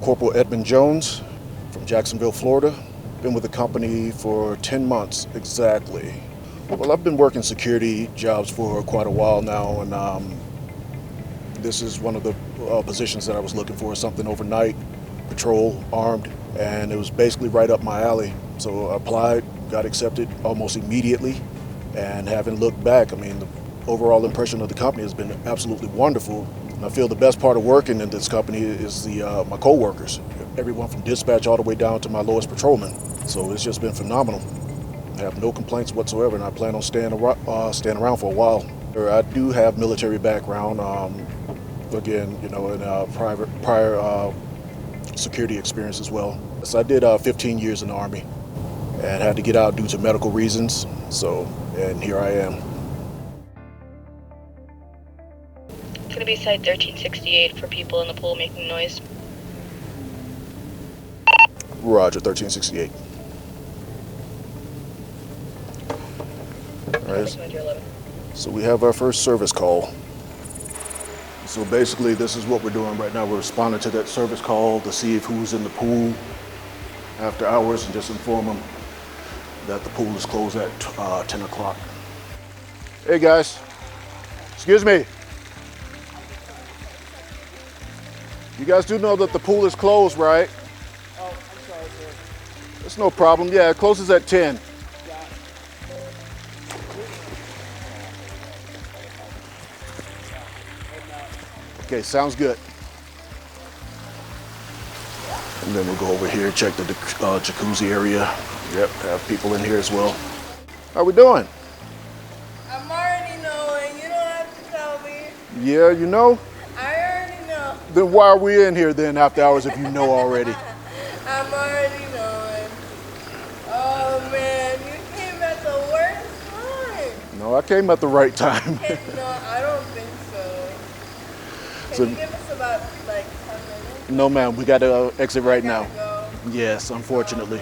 Corporal Edmond Jones from Jacksonville, Florida. Been with the company for 10 months exactly. Well, I've been working security jobs for quite a while now, and this is one of the positions that I was looking for, something overnight, patrol, armed, and it was basically right up my alley. So I applied, got accepted almost immediately, and haven't looked back. I mean, the overall impression of the company has been absolutely wonderful. And I feel the best part of working in this company is my co-workers, everyone from dispatch all the way down to my lowest patrolman. So it's just been phenomenal. I have no complaints whatsoever, and I plan on staying around for a while. I do have military background, again, in prior security experience as well. So I did 15 years in the Army and had to get out due to medical reasons. And here I am. It's going to be site 1368 for people in the pool making noise. Roger, 1368. All right. So we have our first service call. So basically this is what we're doing right now. We're responding to that service call to see if who's in the pool after hours and just inform them that the pool is closed at 10 o'clock. Hey guys, excuse me. You guys do know that the pool is closed, right? Oh, I'm sorry, sir. It's no problem. Yeah, it closes at 10. Okay, sounds good. And then we'll go over here, check the jacuzzi area. Yep, have people in here as well. How we doing? I'm already knowing. You don't have to tell me. Yeah, you know? I already know. Then why are we in here then after hours if you know already? I'm already knowing. Oh, man. You came at the worst time. No, I came at the right time. No, I don't think so. Can you give us about, 10 minutes? No, ma'am, we got to exit right now. Go. Yes, unfortunately.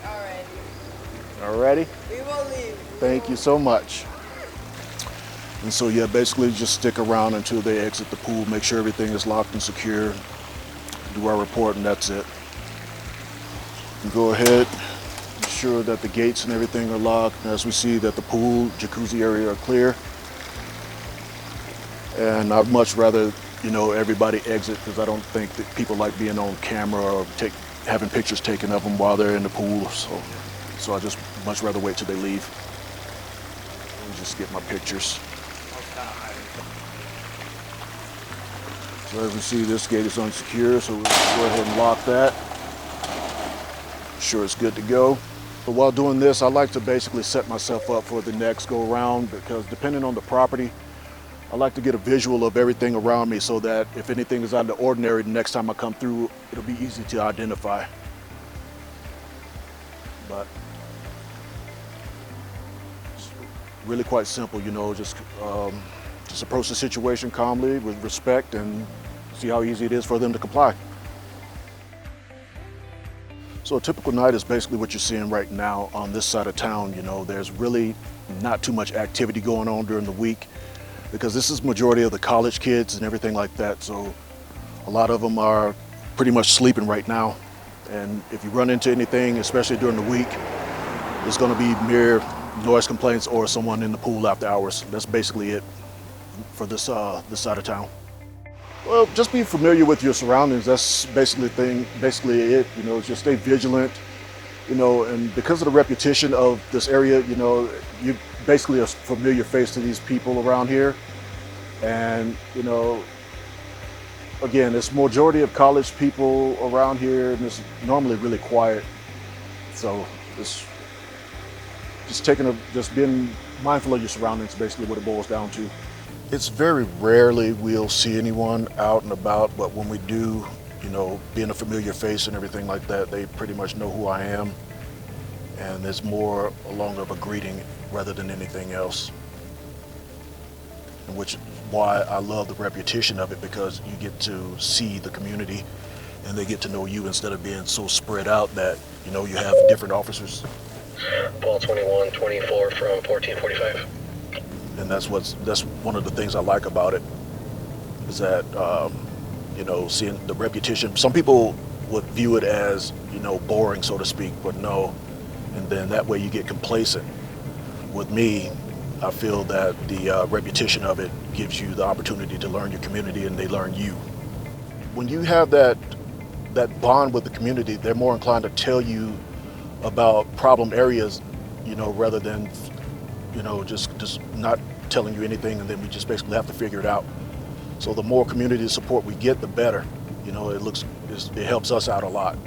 Alrighty. All righty? We will leave. Thank you so much. And so, yeah, basically just stick around until they exit the pool, make sure everything is locked and secure, do our report, and that's it. And go ahead, ensure that the gates and everything are locked. As we see that the pool, jacuzzi area are clear. And I'd much rather, everybody exit because I don't think that people like being on camera or having pictures taken of them while they're in the pool. So I just much rather wait till they leave and just get my pictures. So as we see, this gate is unsecure, so we'll go ahead and lock that. Sure it's good to go. But while doing this, I like to basically set myself up for the next go around because depending on the property, I like to get a visual of everything around me so that if anything is out of the ordinary, the next time I come through, it'll be easy to identify. But it's really quite simple, just approach the situation calmly with respect and see how easy it is for them to comply. So a typical night is basically what you're seeing right now on this side of town. There's really not too much activity going on during the week because this is majority of the college kids and everything like that. So a lot of them are pretty much sleeping right now. And if you run into anything, especially during the week, it's going to be mere noise complaints or someone in the pool after hours. That's basically it for this side of town. Well, just be familiar with your surroundings. That's basically it. Just stay vigilant. And because of the reputation of this area, you basically a familiar face to these people around here. And again, it's majority of college people around here, and it's normally really quiet. So just being mindful of your surroundings, basically what it boils down to. It's very rarely we'll see anyone out and about, but when we do, being a familiar face and everything like that, they pretty much know who I am. And it's more along of a greeting rather than anything else. And which is why I love the reputation of it, because you get to see the community and they get to know you instead of being so spread out that, you have different officers. Ball 2124 from 1445. And that's one of the things I like about it, is that You know, seeing the repetition. Some people would view it as, you know, boring, so to speak, but no. And then that way you get complacent. With me, I feel that the repetition of it gives you the opportunity to learn your community and they learn you. When you have that bond with the community, they're more inclined to tell you about problem areas, you know, rather than, you know, just not telling you anything and then we just basically have to figure it out. So the more community support we get, the better. You know, it helps us out a lot.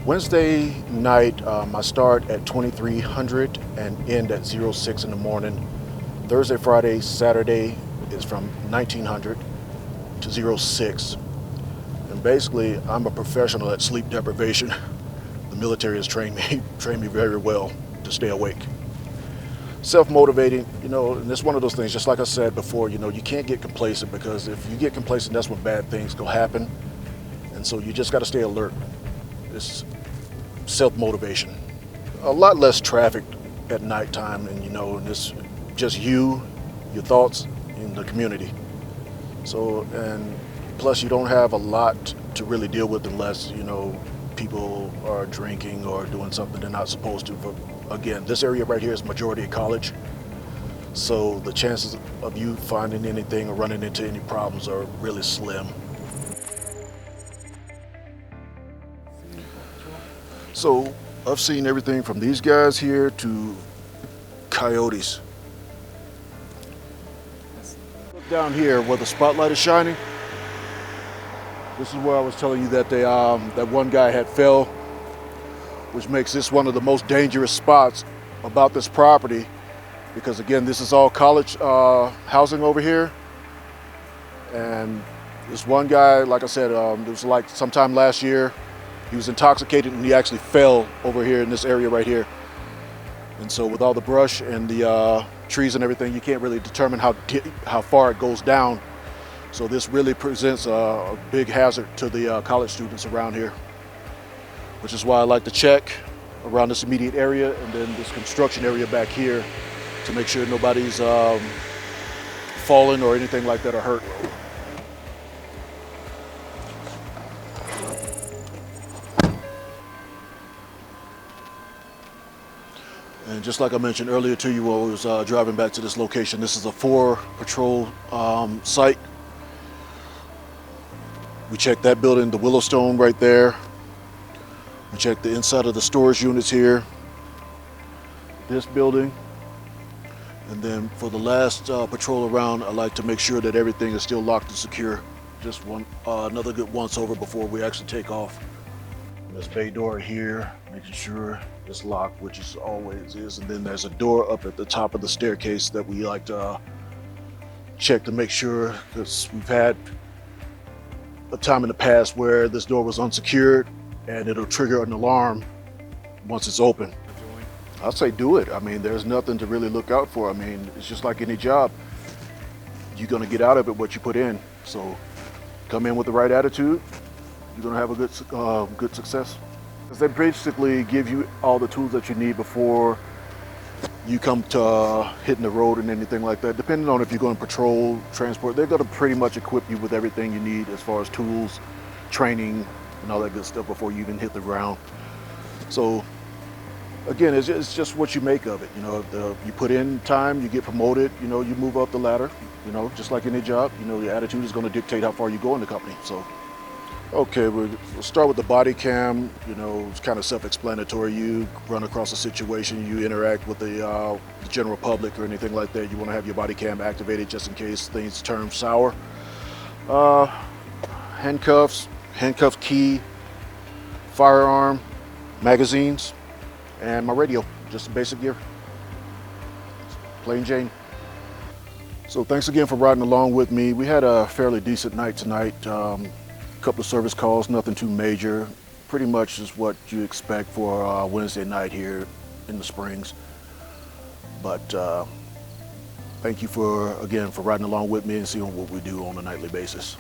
Wednesday night, I start at 2300 and end at 06 in the morning. Thursday, Friday, Saturday is from 1900 to 06. And basically, I'm a professional at sleep deprivation. The military has trained me very well to stay awake. Self-motivating, you know, and it's one of those things, just like I said before, you know, you can't get complacent, because if you get complacent, that's when bad things go happen. And so you just got to stay alert. It's self-motivation. A lot less traffic at nighttime, and you know, and it's just you, your thoughts, and the community. So, and plus you don't have a lot to really deal with unless, you know, people are drinking or doing something they're not supposed to. But again, this area right here is majority of college. So the chances of you finding anything or running into any problems are really slim. So I've seen everything from these guys here to coyotes. Look down here where the spotlight is shining. This is where I was telling you that that one guy had fell, which makes this one of the most dangerous spots about this property, because again, this is all college housing over here. And this one guy, like I said, it was like sometime last year, he was intoxicated and he actually fell over here in this area right here. And so with all the brush and the trees and everything, you can't really determine how far it goes down. So this really presents a big hazard to the college students around here, which is why I like to check around this immediate area and then this construction area back here to make sure nobody's fallen or anything like that or hurt. And just like I mentioned earlier to you while I was driving back to this location, this is a 4 patrol site. We checked that building, the Willowstone right there. We checked the inside of the storage units here, this building. And then for the last patrol around, I like to make sure that everything is still locked and secure. Just another good once over before we actually take off. This bay door here, making sure it's locked, which it always is. And then there's a door up at the top of the staircase that we like to check to make sure, because we've had a time in the past where this door was unsecured and it'll trigger an alarm once it's open. I'd say do it. I mean, there's nothing to really look out for. I mean, it's just like any job. You're gonna get out of it what you put in. So come in with the right attitude, you're gonna have a good success. Because they basically give you all the tools that you need before you come to hitting the road and anything like that. Depending on if you're going to patrol, transport, they're going to pretty much equip you with everything you need as far as tools, training, and all that good stuff before you even hit the ground. So again, it's just what you make of it. You know, if you put in time, you get promoted, you know, you move up the ladder, you know, just like any job. You know, your attitude is going to dictate how far you go in the company. So okay, we'll start with the body cam. You know, it's kind of self-explanatory. You run across a situation, you interact with the general public or anything like that. You want to have your body cam activated just in case things turn sour. Handcuffs, handcuff key, firearm, magazines, and my radio, just basic gear. Plain Jane. So thanks again for riding along with me. We had a fairly decent night tonight. Couple of service calls, nothing too major. Pretty much is what you expect for Wednesday night here in the Springs. But thank you again for riding along with me and seeing what we do on a nightly basis.